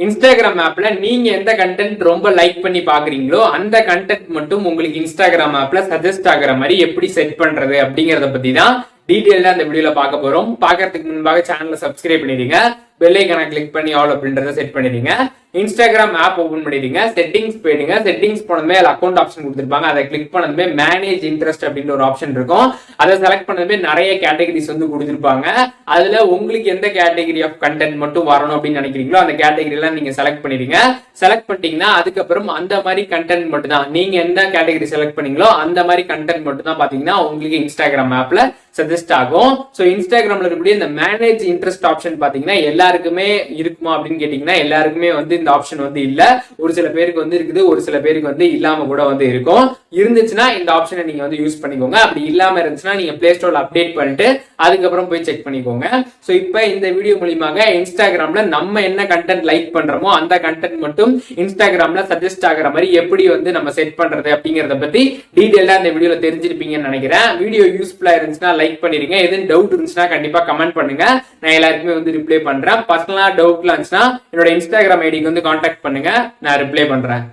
Instagram ஆப்ல நீங்க எந்த கண்டென்ட் ரொம்ப லைக் பண்ணி பாக்குறீங்களோ அந்த கண்டென்ட் மட்டும் உங்களுக்கு இன்ஸ்டாகிராம் ஆப்ல சஜஸ்ட் ஆகிற மாதிரி எப்படி செட் பண்றது அப்படிங்கறத பத்தி தான் டீடைல்டா இந்த வீடியோல பார்க்க போறோம். பாக்குறதுக்கு முன்பாக சேனலை சப்ஸ்கிரைப் பண்ணிடுங்க, பெல் ஐகானை கிளிக் பண்ணி ஆல் அப்படின்றத செட் பண்ணிடுங்க. இன்ஸ்டாகிராம் ஆப் ஓபன் பண்ணிடுங்க, செட்டிங்ஸ் போயிடுங்க. செட்டிங்ஸ் போனதுமே அக்கௌண்ட் ஆப்ஷன் கொடுத்துருப்பாங்க, அதை கிளிக் பண்ணதுமே மேனேஜ் இன்ட்ரெஸ்ட் அப்படின்ற ஒரு ஆப்ஷன் இருக்கும். அதை செலக்ட் பண்ணதுமே நிறைய கேட்டகரிஸ் வந்து கொடுத்துருப்பாங்க. அதுல உங்களுக்கு எந்த கேட்டகரி ஆஃப் கண்டென்ட் மட்டும் வரணும் அப்படின்னு நினைக்கிறீங்களோ அந்த கேட்டகரி எல்லாம் நீங்க செலக்ட் பண்ணிடுங்க. செலக்ட் பண்ணிட்டீங்கன்னா அதுக்கப்புறம் அந்த மாதிரி கண்டென்ட் மட்டும் தான், நீங்க எந்த கேட்டகரி செலக்ட் பண்ணீங்களோ அந்த மாதிரி கண்டென்ட் மட்டும் தான் பாத்தீங்கன்னா உங்களுக்கு இன்ஸ்டாகிராம் ஆப்ல சஜஸ்ட் ஆகும். சோ இன்ஸ்டாகிராம்ல இருக்கக்கூடிய இந்த மேனேஜ் இன்ட்ரெஸ்ட் ஆப்ஷன் பாத்தீங்கன்னா எல்லாருக்குமே இருக்குமா அப்படின்னு கேட்டீங்கன்னா எல்லாருக்குமே வந்து இந்த ஆப்ஷன் வந்து இல்ல. ஒரு சில பேருக்கு வந்து இருக்குது, ஒரு சில பேருக்கு வந்து இல்லாம கூட வந்து இருக்கும். இருந்துச்சுன்னா இந்த ஆப்ஷனை நீங்க வந்து யூஸ் பண்ணிக்கோங்க. அப்படி இல்லாம இருந்துச்சுன்னா நீங்க பிளே ஸ்டோர்ல அப்டேட் பண்ணிட்டு அதுக்கப்புறம் போய் செக் பண்ணிக்கோங்க. சோ இப்போ இந்த வீடியோ மூலமாக இன்ஸ்டாகிராம்ல நம்ம என்ன கண்டென்ட் லைக் பண்றோமோ அந்த கண்டென்ட் மட்டும் இன்ஸ்டாகிராம்ல சஜஸ்ட் ஆகிற மாதிரி எப்படி வந்து நம்ம செட் பண்றது அப்படிங்கறத பத்தி டீடைலா இந்த வீடியோல தெரிஞ்சிருப்பீங்கன்னு நினைக்கிறேன். வீடியோ யூஸ்ஃபுல்லா இருந்துச்சுன்னா லைக் பண்ணிருங்க. எதுவும் டவுட் இருந்துச்சுன்னா கண்டிப்பா கமெண்ட் பண்ணுங்க, நான் எல்லாருக்குமே வந்து ரிப்ளை பண்றேன். பர்சனலா டவுட்லாம் இருந்துச்சுன்னா என்னோட இன்ஸ்டாகிராம் ஐடிக்கு வந்து கான்டாக்ட் பண்ணுங்க, நான் ரிப்ளை பண்றேன்.